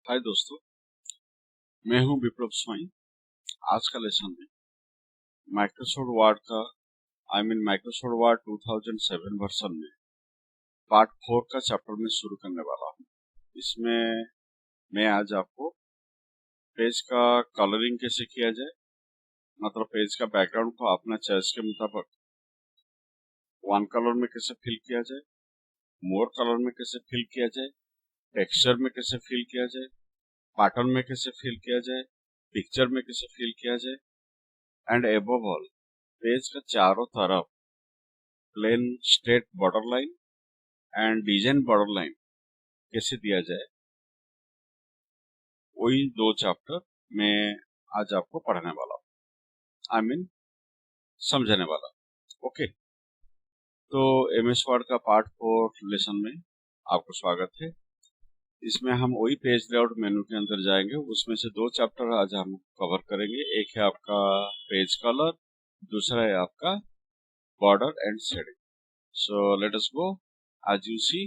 हाय दोस्तों, मैं हूं विप्लव स्वाई। आज का लेसन में माइक्रोसॉफ्ट वर्ड का माइक्रोसॉफ्ट वर्ड 2007 वर्जन में पार्ट 4 का चैप्टर में शुरू करने वाला हूं। इसमें मैं आज आपको पेज का कलरिंग कैसे किया जाए, मतलब पेज का बैकग्राउंड को अपना चॉइस के मुताबिक वन कलर में कैसे फिल किया जाए, मोर कलर में कैसे फिल किया जाए, टेक्सचर में कैसे फिल किया जाए, पैटर्न में कैसे फिल किया जाए, पिक्चर में कैसे फिल किया जाए, एंड एबव ऑल पेज का चारों तरफ plain straight border line and design border line कैसे दिया जाए, वही दो चैप्टर मैं आज आपको पढ़ाने वाला हूँ, समझाने वाला। ओके, तो एमएस वर्ड का पार्ट 4 लेसन में आपको स्वागत है। इसमें हम वही पेज लेआउट मेनू के अंदर जाएंगे। उसमें से दो चैप्टर आज हम कवर करेंगे। एक है आपका पेज कलर, दूसरा है आपका border and shading. So let us go. आज यू सी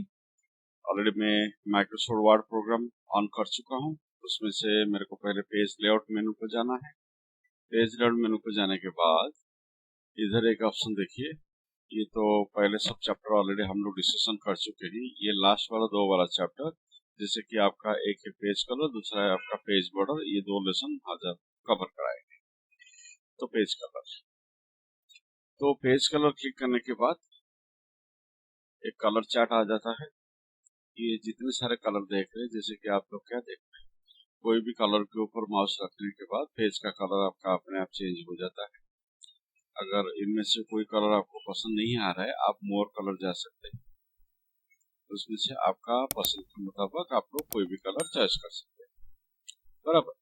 ऑलरेडी मैं माइक्रोसॉफ्ट वर्ड प्रोग्राम ऑन कर चुका हूं। उसमें से मेरे को पहले पेज लेआउट मेनू पर जाना है। पेज लेआउट मेनू पर जाने के बाद इधर एक ऑप्शन देखिए, ये तो पहले सब चैप्टर ऑलरेडी हम लोग डिस्कशन कर चुके हैं। ये लास्ट वाला दो वाला चैप्टर, जैसे कि आपका एक है पेज कलर, दूसरा है आपका पेज बॉर्डर, ये दो लेसन आज आप कवर कराएंगे। तो पेज कलर क्लिक करने के बाद एक कलर चार्ट आ जाता है। ये जितने सारे कलर देख रहे हैं, जैसे कि आप लोग क्या देख रहे हैं, कोई भी कलर के ऊपर माउस रखने के बाद पेज का कलर आपका अपने आप चेंज हो जाता है। अगर इनमें से कोई कलर आपको पसंद नहीं आ रहा है, आप मोर कलर जा सकते हैं। उसमें से आपका पसंद के मुताबिक आप लोग कोई भी कलर चॉइस कर सकते हैं, बराबर।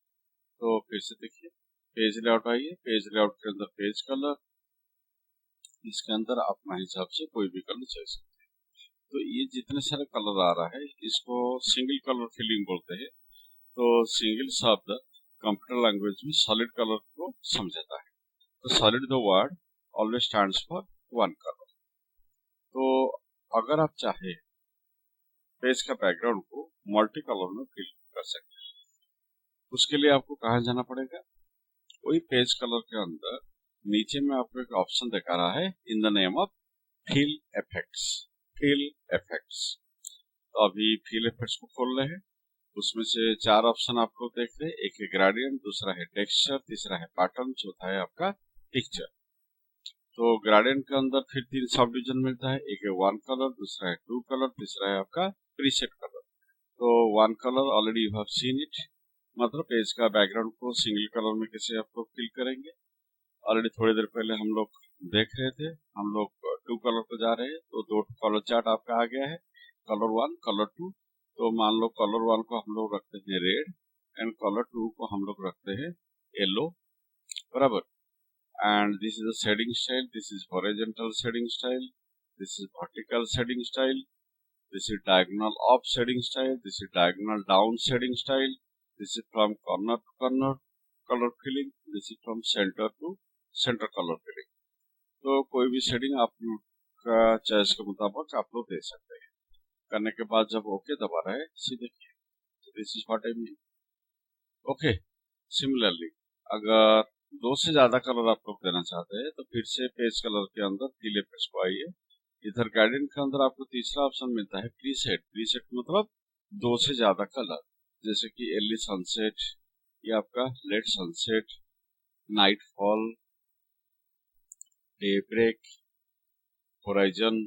तो फिर से देखिए, पेज लेआउट आइए। पेज लेआउट के अंदर पेज कलर, इसके अंदर अपना हिसाब से कोई भी कलर चॉइस सकते हैं। तो ये जितने सारे कलर आ रहा है, इसको सिंगल कलर फिलिंग बोलते हैं। तो सिंगल शब्द कंप्यूटर लैंग्वेज में सॉलिड कलर को समझाता है। तो solid the word always stands for one colour. तो अगर आप चाहे पेज का बैकग्राउंड को मल्टी कलर में फिल कर सकते हैं। उसके लिए आपको कहाँ जाना पड़ेगा, वही पेज कलर के अंदर नीचे में आपको एक ऑप्शन दिखा रहा है, in the name of fill effects. Fill effects, तो अभी फिल इफेक्ट्स को खोल रहे हैं। उसमें से चार ऑप्शन आप लोग देख रहे हैं। एक है ग्रेडियंट, दूसरा है टेक्सचर, तीसरा है पैटर्न, चौथा है आपका पिक्चर। तो ग्रेडियंट के अंदर फिर तीन सब डिवीजन मिलता है। एक है वन कलर, दूसरा है टू कलर, तीसरा है आपका प्रीसेट कलर। तो one colour already you have seen it, मतलब पेज का बैकग्राउंड को सिंगल कलर में कैसे आप लोग फिल करेंगे, ऑलरेडी थोड़ी देर पहले हम लोग देख रहे थे। हम लोग टू कलर पे जा रहे हैं, तो दो कलर चार्ट आपका आ गया है, कलर वन, कलर टू। तो मान लो कलर वन को हम लोग रखते हैं रेड एंड कलर टू को हम लोग रखते हैं येलो, बराबर। And this is a shading style, this is horizontal shading style, this is vertical shading style, this is diagonal up shading style, this is diagonal down shading style, this is from corner to corner colour filling, this is from centre to centre colour filling. तो कोई भी shading आप का choice के मुताबिक आप लोग दे सकते हैं। करने के बाद जब ओके दबा रहे हैं, सीधे this is what I mean. Okay, similarly अगर दो से ज्यादा कलर आप लोग देना चाहते हैं, तो फिर से पेज कलर के अंदर पीले पेज को आइए। इधर गाइडेंस के अंदर आपको तीसरा ऑप्शन मिलता है प्रीसेट। प्रीसेट मतलब दो से ज्यादा कलर, जैसे कि अर्ली सनसेट, ये आपका late sunset, nightfall, daybreak, horizon,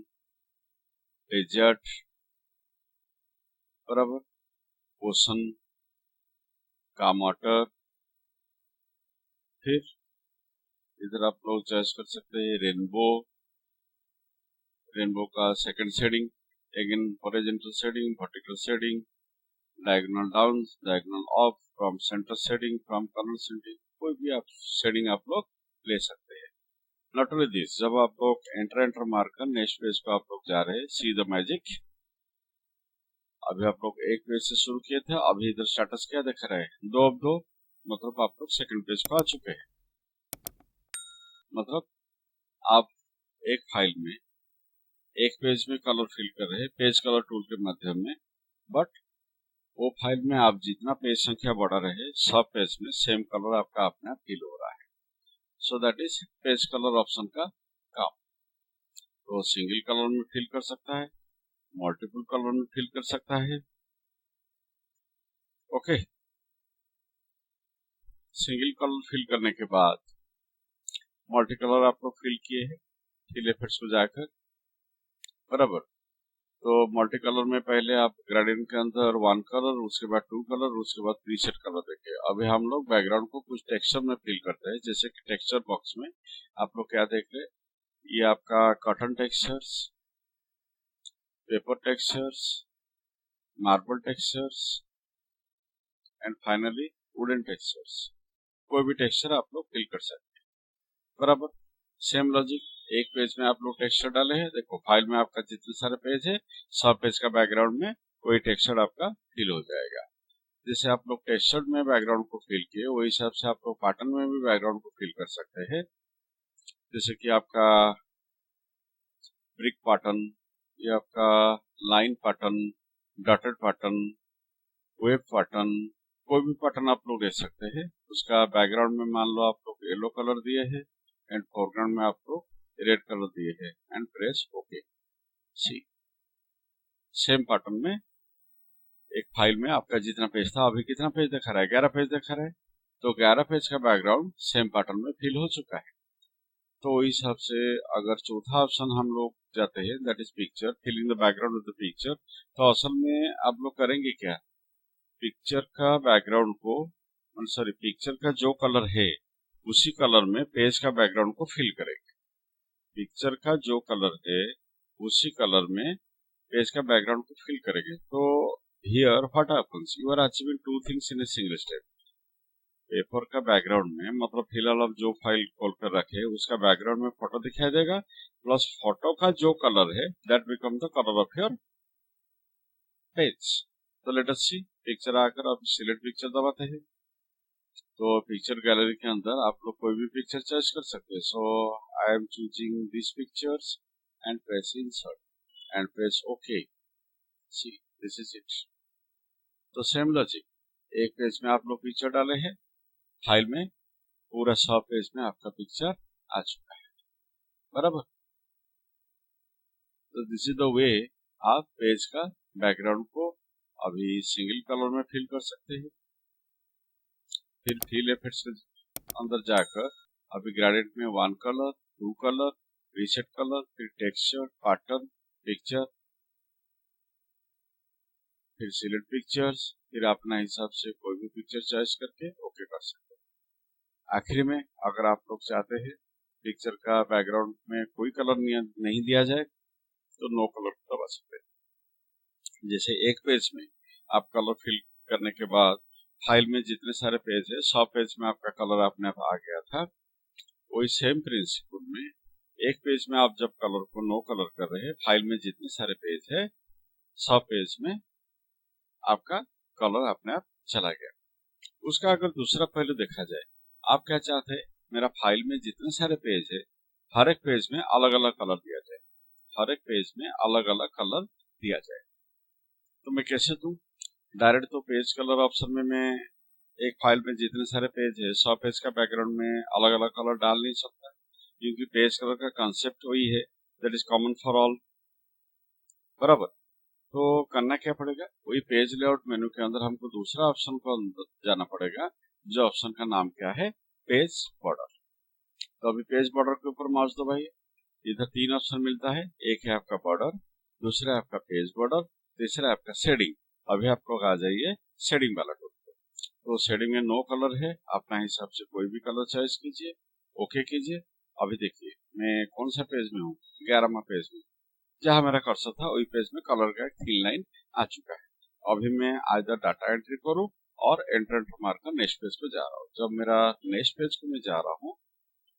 desert, बराबर, ओशन, काम वाटर। फिर इधर आप लोग चॉइस कर सकते हैं रेनबो, रेनबो का second shading, again horizontal shading, vertical shading, diagonal down, diagonal up, from centre shading, from corner shading, कोई भी आप शेडिंग आप लोग ले सकते हैं। नॉट ओनली दिस, जब आप लोग एंटर मारकर नेक्स्ट पेज पे आप लोग जा रहे हैं, सी द मैजिक। अभी आप लोग एक पेज से शुरू किए थे, अभी इधर स्टेटस क्या दिख रहा है, दो अब दो, मतलब आप लोग सेकंड पेज पे आ चुके हैं। मतलब आप एक फाइल में एक पेज में कलर फिल कर रहे हैं पेज कलर टूल के माध्यम में, बट वो फाइल में आप जितना पेज संख्या बढ़ा रहे सब पेज में सेम कलर आपका अपने आप फिल हो रहा है। So that is page colour option का काम। तो सिंगल कलर में फिल कर सकता है, मल्टीपल कलर में फिल कर सकता है। ओके, सिंगल कलर फिल करने के बाद मल्टी कलर आप लोग फिल किए हैं फिल इफेक्ट्स को जाकर, बराबर। तो मल्टी कलर में पहले आप ग्रेडियंट के अंदर 1 कलर, उसके बाद 2 कलर, उसके बाद प्रीसेट कलर देखे। अभी हम लोग बैकग्राउंड को कुछ टेक्सचर में फिल करते हैं। जैसे कि टेक्सचर बॉक्स में आप लोग क्या देख रहे हैं, ये आपका cotton textures, paper textures, marble textures and finally wooden textures. कोई भी टेक्सचर आप लोग फिल कर सकते हैं, बराबर। सेम लॉजिक, एक पेज में आप लोग टेक्सचर डाले हैं। देखो फाइल में आपका जितने सारे पेज है सब पेज का बैकग्राउंड में कोई टेक्सचर आपका फिल हो जाएगा। जैसे आप लोग टेक्सचर में बैकग्राउंड को फिल किए वही हिसाब से आप लोग पैटर्न में भी बैकग्राउंड को फिल कर सकते हैं। जैसे कि आपका ब्रिक पैटर्न, ये आपका line pattern, dotted pattern, web pattern, कोई भी पैटर्न आप लोग दे सकते हैं। उसका बैकग्राउंड में मान लो आप लोग येलो कलर दिए हैं एंड फोरग्राउंड में आप लोग रेड कलर दिए हैं and press okay. See same pattern में एक फाइल में आपका जितना पेज था, अभी कितना पेज दिखा रहा है, 11 पेज दिखा रहा है। तो 11 पेज का बैकग्राउंड सेम पैटर्न में फिल हो चुका है। तो इस हिसाब से अगर चौथा ऑप्शन हम लोग जाते हैं, that is picture, filling the background of the picture. तो असल में आप लोग करेंगे क्या, पिक्चर का बैकग्राउंड को, सॉरी पिक्चर का जो कलर है उसी कलर में पेज का बैकग्राउंड को फिल करेंगे। पिक्चर का जो कलर है उसी कलर में पेज का बैकग्राउंड को फिल करेंगे। तो here what happens, you are achieving two things in a single step. Paper का बैकग्राउंड में मतलब फिलहाल आप जो फाइल खोल कर रखे उसका बैकग्राउंड में फोटो दिखाई देगा, प्लस फोटो का जो कलर है that become the colour of your page. तो लेट अस सी, पिक्चर आकर आप सिलेक्ट पिक्चर दबाते हैं तो पिक्चर गैलरी के अंदर आप लोग कोई भी पिक्चर चॉइस कर सकते हैं। So I am choosing this pictures and press insert and press okay. See this is it. तो सेम लॉजिक, एक पेज में आप लोग पिक्चर डाले हैं, फाइल में पूरा सब पेज में आपका पिक्चर आ चुका है, बराबर। तो दिस इज द वे आप पेज का बैकग्राउंड को अभी सिंगल कलर में फिल कर सकते हैं। फिर फिल इफेक्ट्स के अंदर जाकर अभी ग्रेडियंट में 1 कलर, 2 कलर, रीसेट कलर, फिर टेक्सचर, पैटर्न, पिक्चर, फिर सिलेक्ट पिक्चर्स, फिर अपना हिसाब से कोई भी पिक्चर चॉइस करके ओके कर सकते हैं। आखिरी में अगर आप लोग चाहते हैं पिक्चर का बैकग्राउंड में कोई कलर नहीं दिया जाए तो नो कलर दबा सकते हैं। जैसे एक पेज में आप कलर फिल करने के बाद फाइल में जितने सारे पेज है सब पेज में आपका कलर अपने आप आ गया था, वही सेम प्रिंसिपल में एक पेज में आप जब कलर को नो कलर कर रहे हैं, फाइल में जितने सारे पेज है सब पेज में आपका कलर अपने आप चला गया। उसका अगर दूसरा पहलू देखा जाए, आप क्या चाहते हैं, मेरा फाइल में जितने सारे पेज है हर एक पेज में अलग अलग कलर दिया जाए, हर एक पेज में अलग अलग कलर दिया जाए। तो मैं कैसे दूं, डायरेक्ट तो पेज कलर ऑप्शन में मैं एक फाइल में जितने सारे पेज है सब पेज का बैकग्राउंड में अलग अलग कलर डाल नहीं सकता, क्योंकि पेज कलर का कॉन्सेप्ट वही है, that is common for all, बराबर। तो करना क्या पड़ेगा, वही पेज लेआउट मेनू के अंदर हमको दूसरा ऑप्शन को जाना पड़ेगा, जो ऑप्शन का नाम क्या है, पेज बॉर्डर। तो अभी पेज बॉर्डर के ऊपर माउस दबाइए, इधर 3 ऑप्शन मिलता है, एक है आपका बॉर्डर, दूसरा है आपका पेज बॉर्डर, तीसरा है आपका शेडिंग। अभी आप लोग आ जाइए शेडिंग वाला टूल पे। तो शेडिंग में नो कलर है, अपना हिसाब से कोई भी कलर चॉइस कीजिए, ओके कीजिए। अभी देखिए मैं कौन सा पेज में हूँ, 11वां पेज में, जहां मेरा कर्सर था वही पेज में कलर का एक थिन लाइन आ चुका है। अभी मैं आइदर डाटा एंट्री करूं और एंटर मारकर नेक्स्ट पेज पे जा रहा हूँ। जब मेरा नेक्स्ट पेज को मैं जा रहा हूँ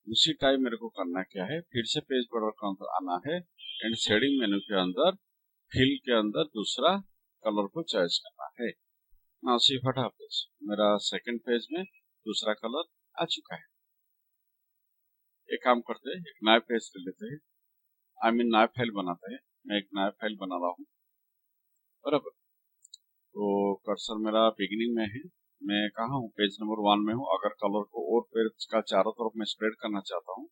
उसी टाइम मेरे को करना क्या है, फिर से पेज बॉर्डर के अंदर आना है एंड शेडिंग मेनू के अंदर फिल के अंदर दूसरा कलर को चॉइस करना है। नाउ सी व्हाट हैपेंस, मेरा सेकंड पेज में दूसरा कलर आ चुका है। एक काम करते हैं, एक नया पेज कर लेते हैं, आई मीन नया फाइल बनाते हैं। मैं एक नया फाइल बना रहा हूँ, बराबर। तो कर्सर मेरा बिगिनिंग में है, मैं कहाँ हूँ, पेज नंबर 1 में हूँ। अगर कलर को और पेज का चारों तरफ मैं स्प्रेड करना चाहता हूँ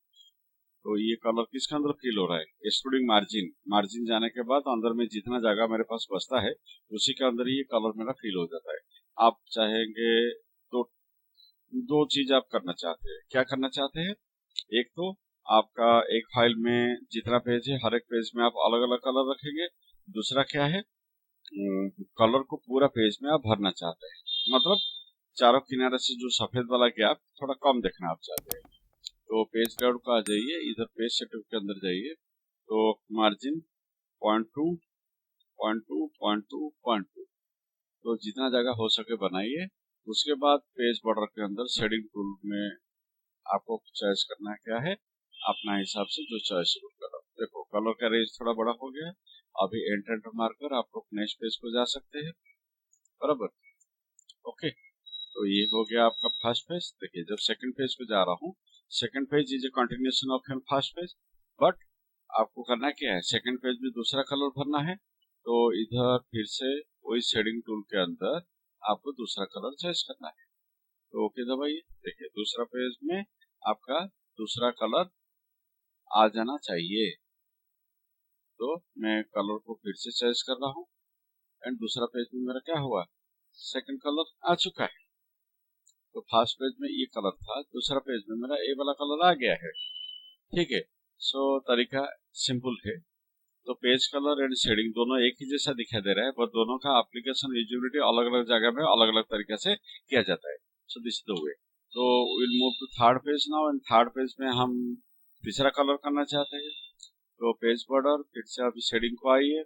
तो ये कलर किसके अंदर फिल हो रहा है, एक्सक्लूडिंग मार्जिन। मार्जिन जाने के बाद अंदर में जितना जगह मेरे पास बचता है उसी के अंदर ये कलर मेरा फिल हो जाता है। आप चाहेंगे तो दो चीज आप करना चाहते हैं, क्या करना चाहते हैं, एक तो आपका एक फाइल में जितना पेज है हर एक पेज में आप अलग अलग कलर रखेंगे। दूसरा क्या है, कलर को पूरा पेज में आप भरना चाहते हैं, मतलब चारों किनारे से जो सफेद वाला गैप थोड़ा कम देखना आप चाहते हैं। तो पेज लेआउट को आ जाइए, इधर पेज सेटअप के अंदर जाइए, तो मार्जिन 0.2 0.2 0.2 0.2, तो जितना जगह हो सके बनाइए। उसके बाद पेज बॉर्डर के अंदर शेडिंग टूल में आपको चॉइस करना है क्या है, अपना हिसाब से जो चॉइस करो। देखो कलर का रेंज थोड़ा बड़ा हो गया है, अभी एंटर मारकर आप लोग नेक्स्ट पेज को जा सकते हैं, बराबर। ओके, तो ये हो गया आपका फर्स्ट पेज। देखिए जब सेकंड पेज पे जा रहा हूँ, second page is a continuation of first page, but आपको करना क्या है, सेकंड पेज में दूसरा कलर भरना है, तो इधर फिर से वही शेडिंग टूल के अंदर आपको दूसरा कलर चॉइस करना है। तो ओके दबाइए, देखिए दूसरा पेज में आपका दूसरा कलर आ जाना चाहिए। तो मैं कलर को फिर से चॉइस कर रहा हूँ एंड दूसरा पेज में मेरा क्या हुआ, सेकंड कलर आ चुका है। तो फर्स्ट पेज में ये कलर था, दूसरा पेज में मेरा ये वाला कलर आ गया है। ठीक है, सो तरीका सिंपल है। तो पेज कलर एंड शेडिंग दोनों एक ही जैसा दिखाई दे रहा है, पर दोनों का एप्लीकेशन यूजिबिलिटी अलग अलग जगह में अलग अलग तरीके से किया जाता है। So this the way. तो will move to third page now, and third page में हम तीसरा कलर करना चाहते हैं। तो पेज बॉर्डर फिर से अभी शेडिंग को आइए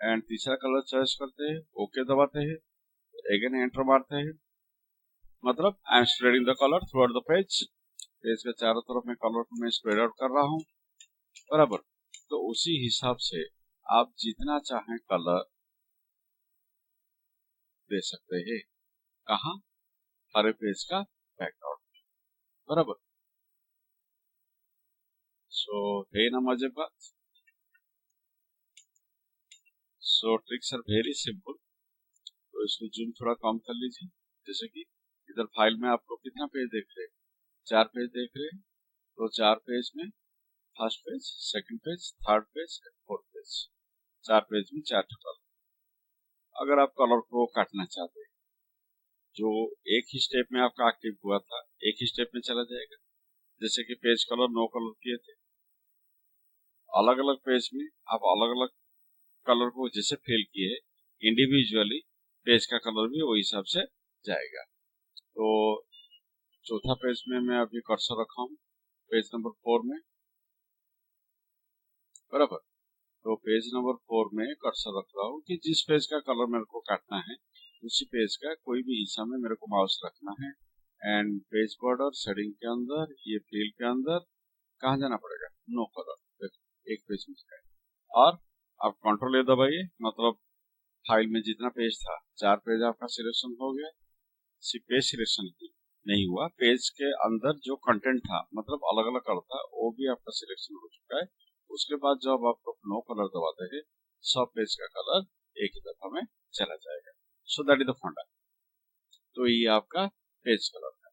एंड तीसरा कलर चॉइस करते हैं, ओके दबाते हैं, अगेन एंटर मारते हैं, मतलब I am spreading the colour through out the page. Page के चारों तरफ में कलर को मैं स्प्रेड आउट कर रहा हूँ, बराबर। तो उसी हिसाब से आप जितना चाहें कलर दे सकते हैं, कहाँ, हरे पेज का बैकग्राउंड, बराबर। सो है ना मजे बात। सो ट्रिक्स आर वेरी सिंपल। तो इसको जूम थोड़ा कम कर लीजिए। जैसे कि इधर फाइल में आप लोग कितना पेज देख रहे हैं, 4 पेज देख रहे हैं। तो 4 पेज में first page, second page, third page, fourth page, 4 page में 4 कलर। अगर आप कलर को काटना चाहते हैं, जो एक ही स्टेप में आपका एक्टिव हुआ था एक ही स्टेप में चला जाएगा। जैसे कि पेज कलर 9 कलर किए थे, अलग अलग पेज में आप अलग अलग कलर को जैसे फिल किए, इंडिविजुअली पेज का कलर भी वही हिसाब से जाएगा। तो चौथा पेज में मैं अभी कर्सर रखा हूँ, पेज नंबर 4 में, बराबर। तो पेज नंबर 4 में कर्सर रख रहा हूँ कि जिस पेज का कलर मेरे को काटना है उसी पेज का कोई भी हिस्सा में मेरे को माउस रखना है। एंड पेज बॉर्डर शेडिंग के अंदर, ये फिल के अंदर कहाँ जाना पड़ेगा, नो कलर, देखो एक पेज में है। और आप कंट्रोल ए दबाइए, मतलब फाइल में जितना पेज था 4 पेज आपका सिलेक्शन हो गया। सिर्फ पेज सिलेक्शन नहीं हुआ, पेज के अंदर जो कंटेंट था, मतलब अलग अलग कलर था, वो भी आपका सिलेक्शन हो चुका है। उसके बाद जब आप लोग नो कलर दबाते हैं, सब पेज का कलर एक ही दफा में चला जाएगा। सो दैट इज द फंडा। तो ये आपका पेज कलर है।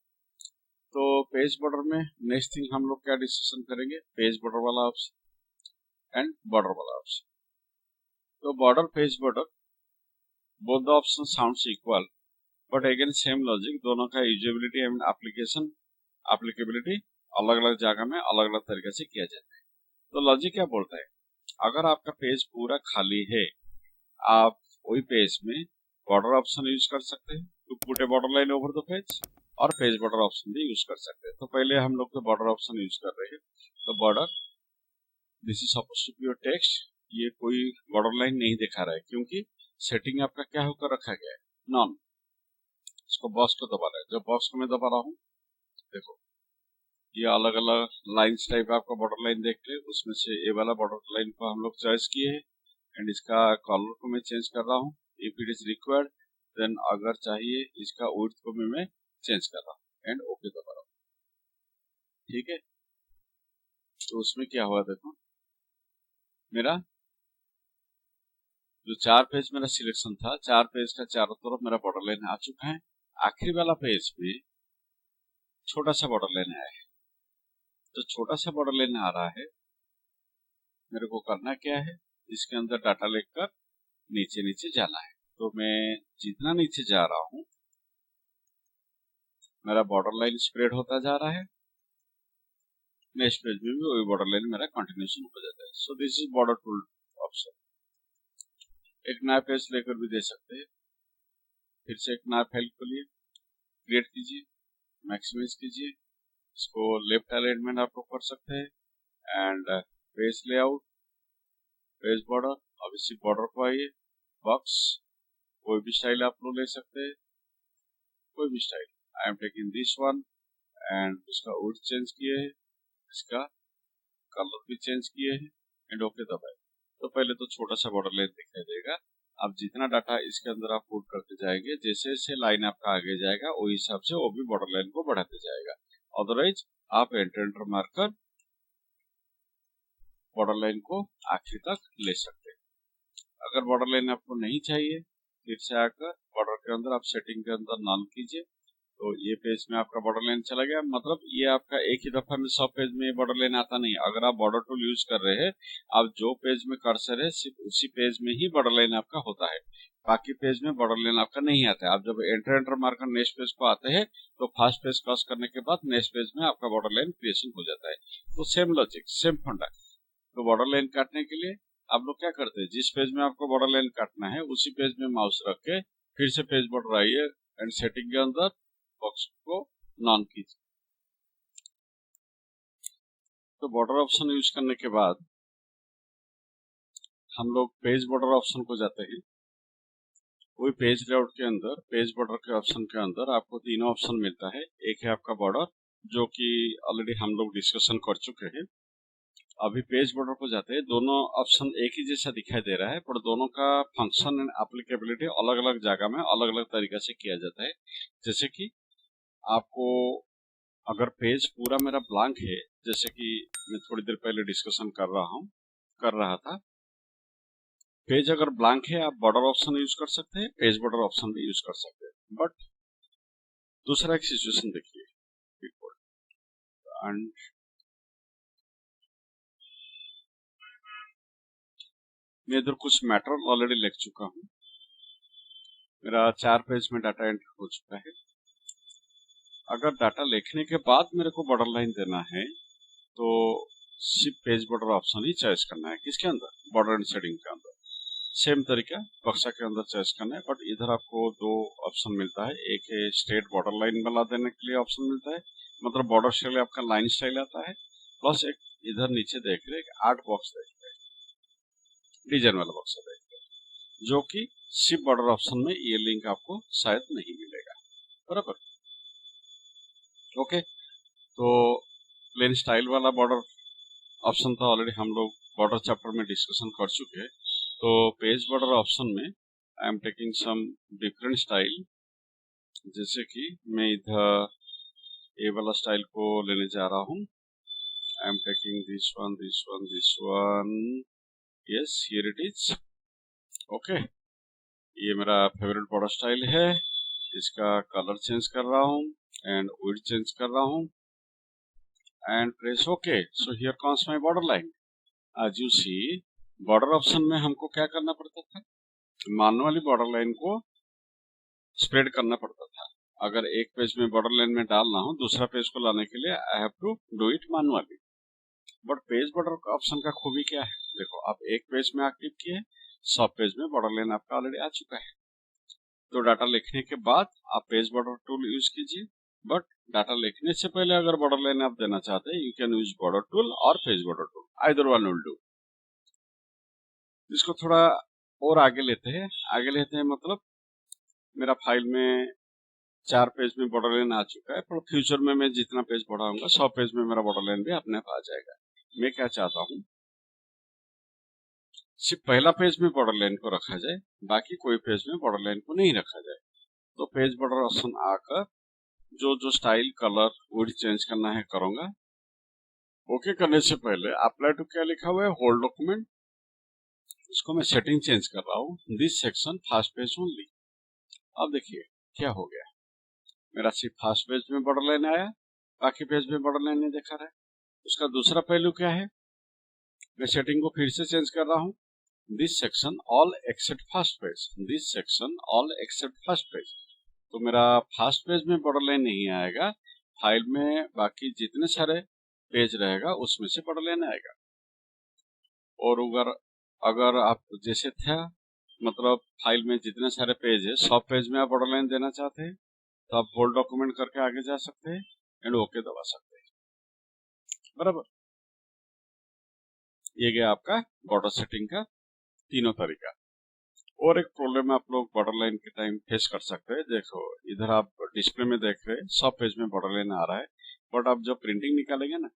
तो पेज बॉर्डर में नेक्स्ट थिंग हम लोग क्या डिस्कशन करेंगे, पेज बॉर्डर वाला ऑप्शन एंड बॉर्डर वाला ऑप्शन। तो border, page border, both the option sounds equal, but again same logic, दोनों का यूजेबिलिटी एंड एप्लीकेशन एप्लीकेबिलिटी अलग अलग जगह में अलग अलग तरीके से किया जाता है। तो लॉजिक क्या बोलता है, अगर आपका पेज पूरा खाली है, आप वही पेज में बॉर्डर ऑप्शन यूज कर सकते हैं to put a border line over the page, और पेज बॉर्डर ऑप्शन भी यूज कर सकते हैं। तो पहले हम लोग तो बॉर्डर ऑप्शन यूज कर रहे हैं। तो border, this is suppose to be your text, ये कोई बॉर्डर लाइन नहीं दिखा रहा है क्योंकि सेटिंग आपका क्या होकर रखा गया है, नॉन। इसको बॉक्स को दबा रहा है, जब बॉक्स को मैं दबा रहा हूँ, देखो ये अलग अलग लाइन्स टाइप आपका बॉर्डर लाइन देख ले, उसमें से ये वाला बॉर्डर लाइन को हम लोग चॉइस किए हैं एंड इसका कलर को मैं चेंज कर रहा हूँ if it is required. Then अगर चाहिए इसका विड्थ को भी मैं चेंज कर रहा हूँ एंड ओके दबा रहा हूँ। ठीक है, तो उसमें क्या हुआ देखो, मेरा जो 4 पेज मेरा सिलेक्शन था, 4 पेज का चारों तरफ मेरा बॉर्डर लाइन आ चुका है। आखिरी वाला पेज में छोटा सा बॉर्डर लाइन आया है। तो छोटा सा बॉर्डर लाइन आ रहा है, मेरे को करना क्या है, इसके अंदर डाटा लेकर नीचे नीचे जाना है। तो मैं जितना नीचे जा रहा हूँ मेरा बॉर्डर लाइन स्प्रेड होता जा रहा है। नेक्स्ट पेज में भी वही बॉर्डर लाइन मेरा कंटिन्यूशन हो जाता है। So this is border tool option. एक नया पेज लेकर भी दे सकते हैं। फिर से एक नया फाइल खोलिए, क्रिएट कीजिए, मैक्सिमाइज कीजिए, इसको लेफ्ट अलाइनमेंट आप लोग कर सकते हैं। And page layout, page border, अब इसी बॉर्डर को आइए, बॉक्स, कोई भी स्टाइल आप लोग ले सकते हैं, कोई भी style. I am taking this one and उसका वुड चेंज किए है, इसका कलर भी चेंज किए हैं एंड ओके दबाए। तो पहले तो छोटा सा बॉर्डर लाइन दिखाई देगा। अब जितना डाटा इसके अंदर आप पुट करते जाएंगे, जैसे जैसे लाइन आपका आगे जाएगा वही हिसाब से वो भी बॉर्डर लाइन को बढ़ाते जाएगा। अदरवाइज आप एंटर मारकर बॉर्डर लाइन को आखिर तक ले सकते हैं। अगर बॉर्डर लाइन आपको नहीं चाहिए, फिर से आकर बॉर्डर के अंदर आप सेटिंग के अंदर नॉन कीजिए। तो ये पेज में आपका बॉर्डर लाइन चला गया। मतलब ये आपका एक ही दफा में सब पेज में बॉर्डर लाइन आता नहीं। अगर आप बॉर्डर टूल यूज कर रहे हैं, आप जो पेज में कर्सर है सिर्फ उसी पेज में ही बॉर्डर लाइन आपका होता है, बाकी पेज में बॉर्डर लाइन आपका नहीं आता है। आप जब एंटर मारकर नेक्स्ट पेज को आते हैं तो फर्स्ट पेज क्रॉस करने के बाद नेक्स्ट पेज में आपका बॉर्डर लाइन क्रिएशन हो जाता है। तो सेम लॉजिक, सेम फंडा। तो बॉर्डर लाइन काटने के लिए आप लोग क्या करते हैं, जिस पेज में आपको बॉर्डर लाइन काटना है उसी पेज में माउस रख के फिर से पेज बॉर्डर आइए एंड सेटिंग के अंदर बॉक्स को नॉन कीजिए। तो बॉर्डर ऑप्शन यूज करने के बाद हम लोग पेज बॉर्डर ऑप्शन को जाते हैं। वही पेज लेआउट के अंदर पेज बॉर्डर के ऑप्शन के अंदर आपको तीनों ऑप्शन मिलता है। एक है आपका बॉर्डर, जो कि ऑलरेडी हम लोग डिस्कशन कर चुके हैं। अभी पेज बॉर्डर को जाते हैं। दोनों ऑप्शन एक ही जैसा दिखाई दे रहा है, पर दोनों का फंक्शन एंड एप्लीकेबिलिटी अलग अलग जगह में अलग अलग तरीका से किया जाता है। जैसे कि आपको अगर पेज पूरा मेरा ब्लैंक है, जैसे कि मैं थोड़ी देर पहले डिस्कशन कर रहा था, पेज अगर ब्लैंक है आप बॉर्डर ऑप्शन यूज कर सकते हैं, पेज बॉर्डर ऑप्शन भी यूज कर सकते हैं। बट दूसरा एक सिचुएशन देखिए, एंड मैं इधर कुछ मैटर ऑलरेडी लिख चुका हूं। मेरा 4 पेज में डाटा एंटर हो चुका है। अगर डाटा लिखने के बाद मेरे को बॉर्डर लाइन देना है तो सिर्फ पेज बॉर्डर ऑप्शन ही चॉइस करना है। किसके अंदर, बॉर्डर एंड शेडिंग के अंदर। सेम तरीका बक्सा के अंदर चॉइस करना है। बट इधर आपको दो ऑप्शन मिलता है। एक है स्ट्रेट बॉर्डर लाइन वाला देने के लिए ऑप्शन मिलता है, मतलब बॉर्डर स्टाइल आपका लाइन स्टाइल आता है। प्लस एक इधर नीचे देख रहे हैं आर्ट बॉक्स देख रहे हैं, डिजाइन वाला बॉक्स देख रहे हैं, जो कि सिर्फ बॉर्डर ऑप्शन में ये लिंक आपको शायद नहीं मिलेगा। बराबर, ओके। तो प्लेन स्टाइल वाला बॉर्डर ऑप्शन था, ऑलरेडी हम लोग बॉर्डर चैप्टर में डिस्कशन कर चुके हैं। तो पेज बॉर्डर ऑप्शन में I am taking some different style. जैसे कि मैं इधर ये वाला स्टाइल को लेने जा रहा हूँ। आई am taking this one, this one, this one, yes here it is. Okay, ये मेरा फेवरेट बॉर्डर स्टाइल है। इसका कलर चेंज कर रहा हूँ एंड विड्थ चेंज कर रहा हूँ and press okay. So here comes my border line. As you see, border option में हमको क्या करना पड़ता था, मैन्युअली बॉर्डर लाइन को स्प्रेड करना पड़ता था। अगर एक पेज में बॉर्डर लाइन में डालना हो, दूसरा पेज को लाने के लिए I have to do it manually. But page border option का खूबी क्या है, देखो आप एक पेज में एक्टिव किए, सब पेज में बॉर्डर लाइन आपका ऑलरेडी आ चुका है। तो डाटा लिखने के बाद आप पेज बॉर्डर टूल यूज कीजिए। बट डाटा लिखने से पहले अगर बॉर्डर लाइन आप देना चाहते हैं, you can use border tool और page border tool, either one will do. इसको थोड़ा और आगे लेते हैं मतलब मेरा फाइल में 4 पेज में बॉर्डर लाइन आ चुका है, पर फ्यूचर में मैं जितना पेज बढ़ाऊंगा 100 पेज में मेरा बॉर्डर लाइन भी अपने आप आ जाएगा। मैं क्या चाहता हूँ, सिर्फ पहला पेज में बॉर्डर लाइन को रखा जाए, बाकी कोई पेज में बॉर्डर लाइन को नहीं रखा जाए। तो पेज बॉर्डर ऑप्शन आकर जो स्टाइल, कलर, विड्थ चेंज करना है करूंगा। ओके करने से पहले अप्लाई टू क्या लिखा हुआ है, होल डॉक्यूमेंट, इसको मैं सेटिंग चेंज कर रहा हूँ, this section first page only. अब देखिए क्या हो गया, मेरा सिर्फ फर्स्ट पेज में बॉर्डर लाइन आया, बाकी पेज में बॉर्डर लाइन नहीं दिखा रहा है। उसका दूसरा पहलू क्या है, मैं सेटिंग को फिर से चेंज कर रहा हूँ, this section all except first page, this section all except first page. तो मेरा फर्स्ट पेज में बॉर्डर लाइन नहीं आएगा, फाइल में बाकी जितने सारे पेज रहेगा उसमें से बॉर्डर लाइन आएगा। और अगर आप जैसे था, मतलब फाइल में जितने सारे पेज है सब पेज में आप बॉर्डर लाइन देना चाहते हैं तो आप होल डॉक्यूमेंट करके आगे जा सकते हैं एंड ओके दबा सकते हैं, बराबर। ये गया आपका बॉर्डर सेटिंग का तीनों तरीका। और एक प्रॉब्लम आप लोग बॉर्डर लाइन के टाइम फेस कर सकते हैं। देखो इधर आप डिस्प्ले में देख रहे हैं सब पेज में बॉर्डर लाइन आ रहा है, बट आप जब प्रिंटिंग निकालेंगे ना,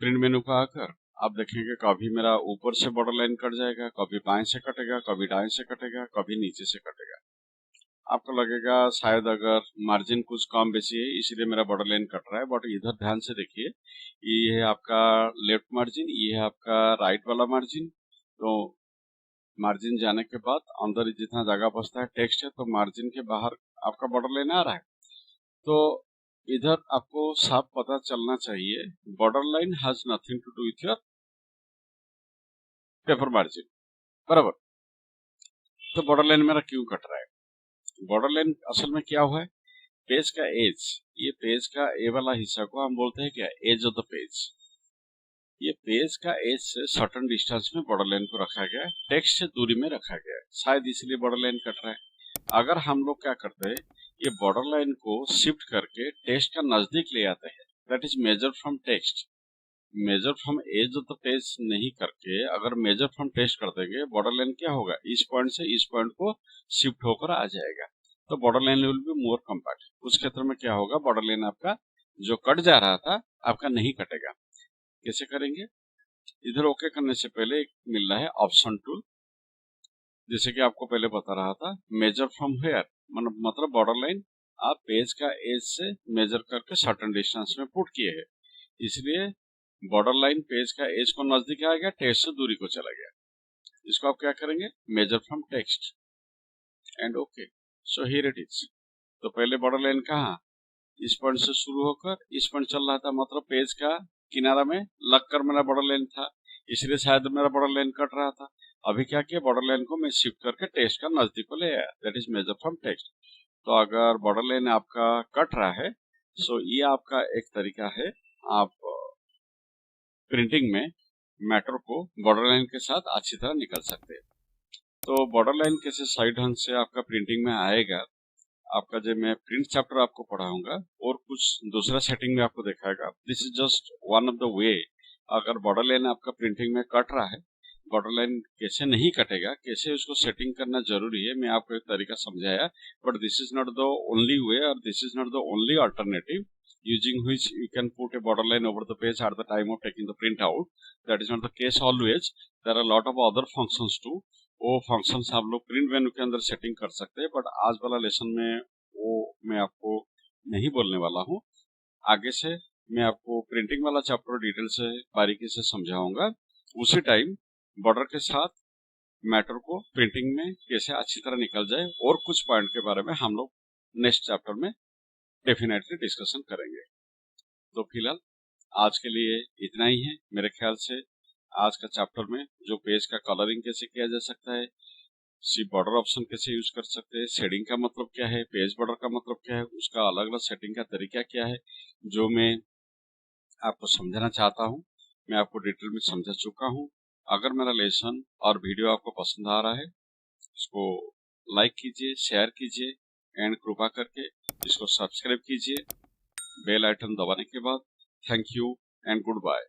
प्रिंट मेनू का आकर आप देखेंगे कभी मेरा ऊपर से बॉर्डर लाइन कट जाएगा, कभी बाएं से कटेगा, कभी दाएं से कटेगा, कभी नीचे से कटेगा। आपको लगेगा शायद अगर मार्जिन कुछ कम बेसी है इसलिए मेरा बॉर्डर लाइन कट रहा है, बट इधर ध्यान से देखिए, ये है आपका लेफ्ट मार्जिन, ये है आपका राइट वाला मार्जिन। तो मार्जिन जाने के बाद अंदर जितना जगह बचता है टेक्स्ट है, तो मार्जिन के बाहर आपका बॉर्डर लाइन आ रहा है। तो इधर आपको साफ पता चलना चाहिए border line has nothing to do with your paper margin, बराबर। तो बॉर्डर लाइन मेरा क्यों कट रहा है, बॉर्डर लाइन असल में क्या हुआ है, पेज का एज, ये पेज का ए वाला हिस्सा को हम बोलते हैं क्या, एज ऑफ द पेज। ये पेज का एज से सर्टेन डिस्टेंस में बॉर्डर लाइन को रखा गया है, टेक्स्ट से दूरी में रखा गया है, शायद इसलिए बॉर्डर लाइन कट रहा है। अगर हम लोग क्या करते हैं, ये बॉर्डर लाइन को शिफ्ट करके टेक्स्ट का नजदीक ले आते हैं, that is measure from text. Measure from edge of the page नहीं करके अगर मेजर फ्रॉम टेक्स्ट कर देंगे, बॉर्डर लाइन क्या होगा, इस पॉइंट से इस पॉइंट को शिफ्ट होकर आ जाएगा। तो border line will be more compact. उस क्षेत्र में क्या होगा, बॉर्डर लाइन आपका जो कट जा रहा था आपका नहीं कटेगा। कैसे करेंगे, इधर ओके करने से पहले एक मिल रहा है ऑप्शन टूल, जैसे कि आपको पहले बता रहा था, मेजर फ्रॉम हेयर, मतलब बॉर्डर लाइन आप पेज का एज से मेजर करके सर्टेन डिस्टेंस में पुट किए हैं, इसलिए बॉर्डर लाइन पेज का एज को नजदीक आ गया, टेक्स्ट से दूरी को चला गया। इसको आप क्या करेंगे, major from text and okay, so here it is. तो पहले बॉर्डर लाइन कहाँ, इस पॉइंट से शुरू होकर इस पॉइंट चल रहा था, मतलब पेज का किनारा में लगकर मेरा बॉर्डर लाइन था, इसलिए शायद मेरा बॉर्डर लाइन कट रहा था। अभी क्या किया, बॉर्डर लाइन को मैं शिफ्ट करके टेक्स्ट का नजदीक को ले आया, that is measure from text. तो अगर बॉर्डर लाइन आपका कट रहा है, सो ये आपका एक तरीका है, आप प्रिंटिंग में मैटर को बॉर्डर लाइन के साथ अच्छी तरह निकल सकते हैं। तो बॉर्डर लाइन कैसे सही ढंग से आपका प्रिंटिंग में आएगा, आपका जो मैं प्रिंट चैप्टर आपको पढ़ाऊंगा और कुछ दूसरा सेटिंग में आपको दिखाएगा। This is just one of the way. अगर बॉर्डर लाइन आपका प्रिंटिंग में कट रहा है, बॉर्डर लाइन कैसे नहीं कटेगा, कैसे उसको सेटिंग करना जरूरी है, मैं आपको एक तरीका समझाया, but this is not the only way और this is not the only alternative using which you can put a border line over the page at the time of taking the print out. That is not the case always. There are a lot of other functions too. वो functions आप लोग print मेनू के अंदर setting कर सकते हैं, but आज वाला लेसन में वो मैं आपको नहीं बोलने वाला हूँ। आगे से मैं आपको प्रिंटिंग वाला चैप्टर डिटेल से बारीकी से समझाऊंगा, उसी टाइम बॉर्डर के साथ मैटर को प्रिंटिंग में कैसे अच्छी तरह निकल जाए और कुछ पॉइंट के बारे में हम लोग नेक्स्ट चैप्टर में डेफिनेटली डिस्कशन करेंगे। तो फिलहाल आज के लिए इतना ही है। मेरे ख्याल से आज का चैप्टर में जो पेज का कलरिंग कैसे किया जा सकता है, सिर्फ बॉर्डर ऑप्शन कैसे यूज कर सकते हैं, शेडिंग का मतलब क्या है, पेज बॉर्डर का मतलब क्या है, उसका अलग अलग सेटिंग का तरीका क्या है, जो मैं आपको समझाना चाहता हूँ, मैं आपको डिटेल में समझा चुका हूँ। अगर मेरा लेसन और वीडियो आपको पसंद आ रहा है, इसको लाइक कीजिए, शेयर कीजिए एंड कृपा करके इसको सब्सक्राइब कीजिए बेल आइकन दबाने के बाद। Thank you and good bye.